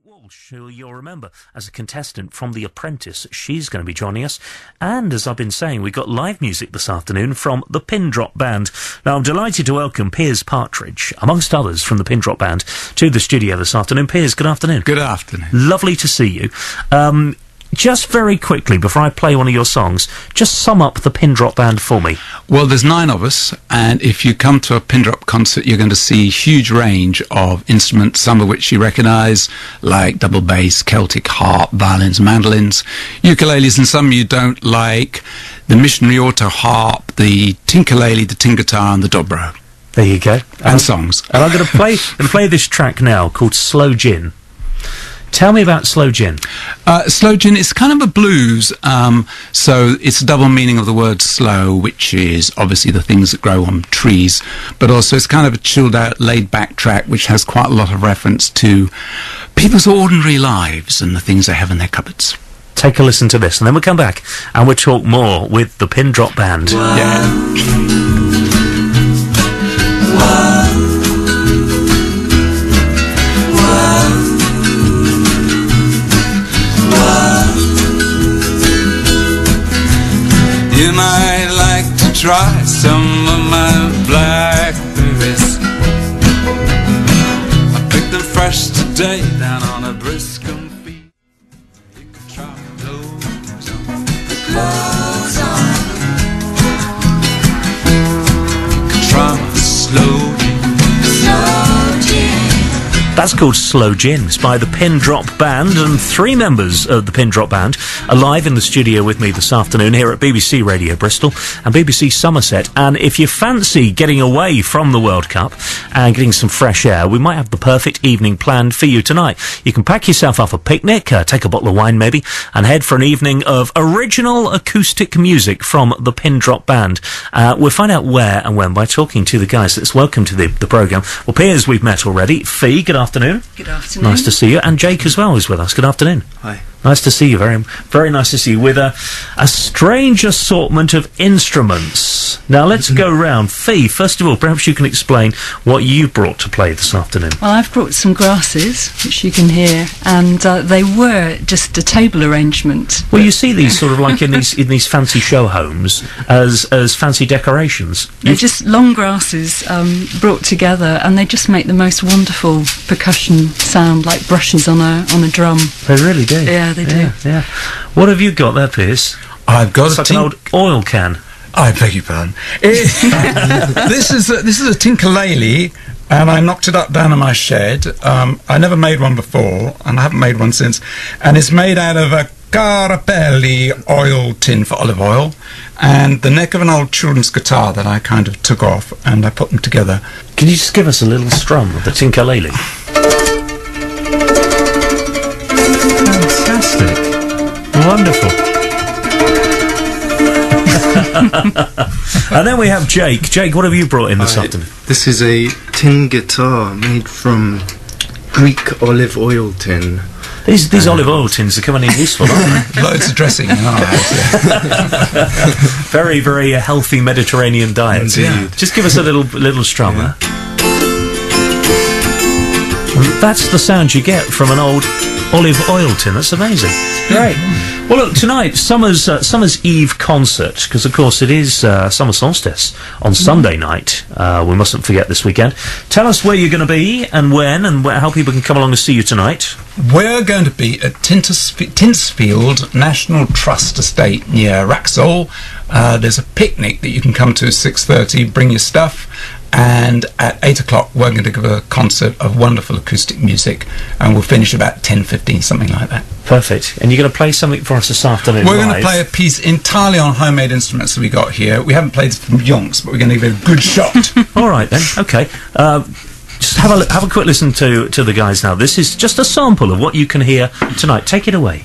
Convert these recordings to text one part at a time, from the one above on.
Walsh, who you'll remember as a contestant from The Apprentice. She's going to be joining us. And as I've been saying, we've got live music this afternoon from the Pindrop Band. Now, I'm delighted to welcome Piers Partridge, amongst others from the Pindrop Band, to the studio this afternoon. Piers, good afternoon. Good afternoon. Lovely to see you. Just very quickly, before I play one of your songs, just sum up the Pindrop Band for me. Well, there's 9 of us, and if you come to a Pindrop concert, you're going to see a huge range of instruments, some of which you recognise, like double bass, Celtic harp, violins, mandolins, ukuleles, and some you don't, like the missionary auto harp, the Tinklele, the tin guitar, and the dobro. There you go. And songs. And I'm going to play this track now called Slow Gin. Tell me about Slow Gin. Slow Gin is kind of a blues, so it's a double meaning of the word slow, which is obviously the things that grow on trees, but also it's kind of a chilled out, laid back track which has quite a lot of reference to people's ordinary lives and the things they have in their cupboards. Take a listen to this and then we'll come back and we'll talk more with the Pindrop Band. Yeah. You might like to try some of my blackberries. I picked them fresh today down on a brisk feed. You can try those on. You can try my slow gin. That's called Slow Gin. It's by the Pindrop Band, and 3 members of the Pindrop Band are live in the studio with me this afternoon here at BBC Radio Bristol and BBC Somerset. And if you fancy getting away from the World Cup and getting some fresh air, we might have the perfect evening planned for you tonight. You can pack yourself up a picnic, take a bottle of wine maybe, and head for an evening of original acoustic music from the Pindrop Band. We'll find out where and when by talking to the guys. Let's welcome to the programme. Well, Piers, we've met already. Fee, good afternoon. Good afternoon. Nice to see you. And Jake as well is with us. Good afternoon. Hi. Nice to see you. Very, very nice to see you with a strange assortment of instruments. Now let's go round. Fee, first of all, perhaps you can explain what you brought to play this afternoon. Well, I've brought some grasses, which you can hear, and they were just a table arrangement. Well, you see these sort of like in these fancy show homes as fancy decorations. They're just long grasses brought together, and they just make the most wonderful percussion sound, like brushes on a drum. They really do. Yeah, they do. Yeah. What have you got there, Piers? I've got it's like an old oil can. I beg your pardon. This is a Tinklele, and I knocked it up down in my shed. I never made one before, and I haven't made one since. And it's made out of a Carapelli oil tin for olive oil, and the neck of an old children's guitar that I kind of took off, and I put them together. Can you just give us a little strum of the Tinklele? Fantastic. Wonderful. And then we have Jake. Jake, what have you brought in this afternoon? This is a tin guitar made from Greek olive oil tin. These olive oil tins are coming in useful, aren't they? Loads of dressing. Very, very healthy Mediterranean diet. Indeed. Just give us a little strum. Yeah. That's the sound you get from an old olive oil tin. That's amazing. Great. Well, look, tonight, Summer's Eve concert, because, of course, it is Summer Solstice on Sunday night. We mustn't forget this weekend. Tell us where you're going to be and when and how people can come along and see you tonight. We're going to be at Tinsfield National Trust Estate near Wraxall. There's a picnic that you can come to at 6:30, bring your stuff. And at 8 o'clock, we're going to give a concert of wonderful acoustic music, and we'll finish about 10:15, something like that. Perfect. And you're going to play something for us this afternoon. We're going to play a piece entirely on homemade instruments that we got here. We haven't played from Yonks, but we're going to give it a good shot. All right then. Okay. Just have a quick listen to the guys now. This is just a sample of what you can hear tonight. Take it away.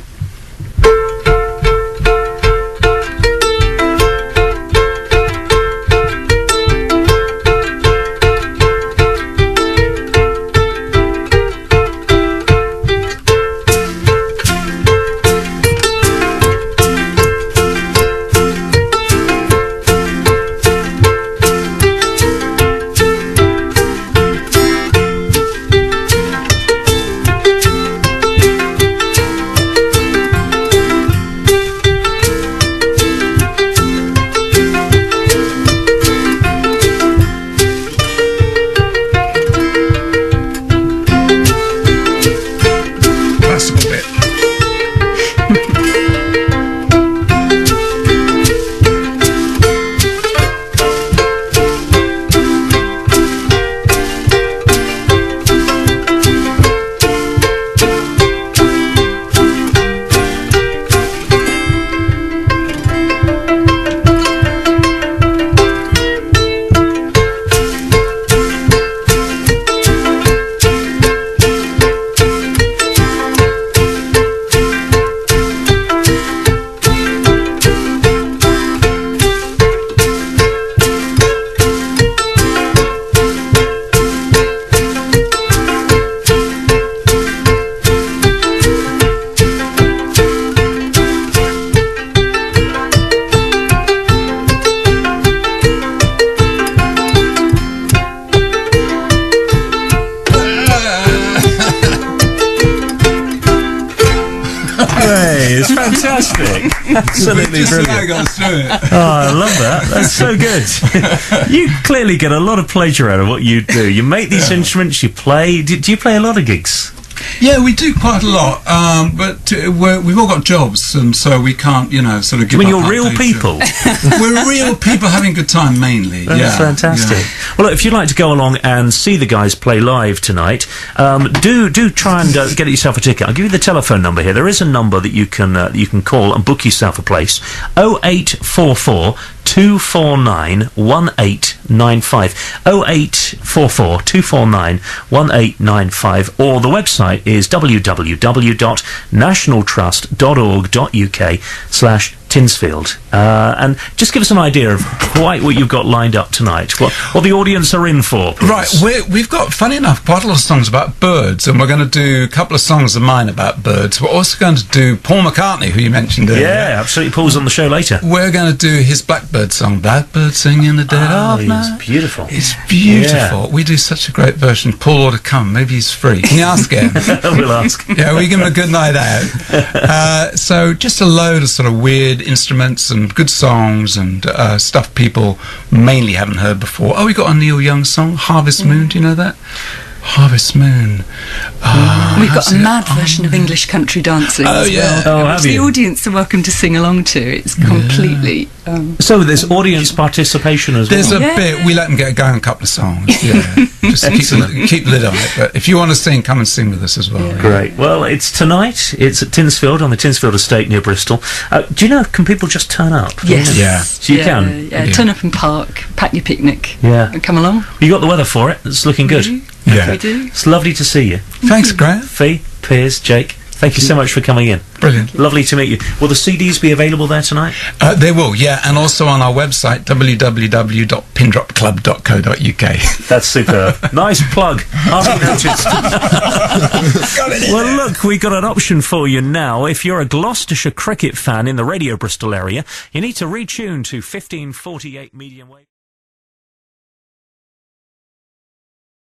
Hey, it's fantastic. Absolutely brilliant. Goes through it. Oh, I love that. That's so good. You clearly get a lot of pleasure out of what you do. You make these instruments, you play. Do you play a lot of gigs? Yeah, we do quite a lot, but we've all got jobs, and so we can't, sort of give I mean, up you're our real day people. job. We're real people having a good time, mainly. That's fantastic. Yeah. Well, look, if you'd like to go along and see the guys play live tonight, do try and get yourself a ticket. I'll give you the telephone number here. There is a number that you can call and book yourself a place. 0844 249 1895. 0844 249 1895, or the website is www.nationaltrust.org.uk/Tinsfield. And just give us an idea of quite what you've got lined up tonight, what the audience are in for, please. Right, we've got, funny enough, quite a lot of songs about birds, and we're going to do a couple of songs of mine about birds. We're also going to do Paul McCartney, who you mentioned earlier. Yeah, absolutely. Paul's on the show later. We're going to do his Blackbird song, Blackbird Sing in the Dead of Night. It's beautiful. It's beautiful. Yeah. We do such a great version. Paul ought to come. Maybe he's free. Can you ask him? We'll ask. Yeah, we give him a good night out. So just a load of sort of weird instruments and good songs and stuff people mainly haven't heard before. Oh, we got a Neil Young song, Harvest Moon. Do you know that? Harvest Moon. We've got a mad version of English country dancing as well. Oh, have the you? audience are welcome to sing along to. It's completely... So there's audience participation as There's well? a bit, we let them get going, a couple of songs. Yeah, just keep the lid on it. But if you want to sing, come and sing with us as well. Yeah. Great. Well, it's tonight. It's at Tinsfield, on the Tinsfield estate near Bristol. Do you know, can people just turn up? Yes. Yeah. So you can? Yeah, turn up and park, pack your picnic, Yeah. and come along. You got the weather for it. It's looking good. Yeah. We do. It's lovely to see you. Thanks, Grant. Fee, Piers, Jake, thank you so much for coming in. Brilliant. Lovely to meet you. Will the CDs be available there tonight? They will, yeah, and also on our website, www.pindropclub.co.uk. That's superb. Nice plug. Hardly noticed. Well, look, we've got an option for you now. If you're a Gloucestershire cricket fan in the Radio Bristol area, you need to retune to 1548 medium wave.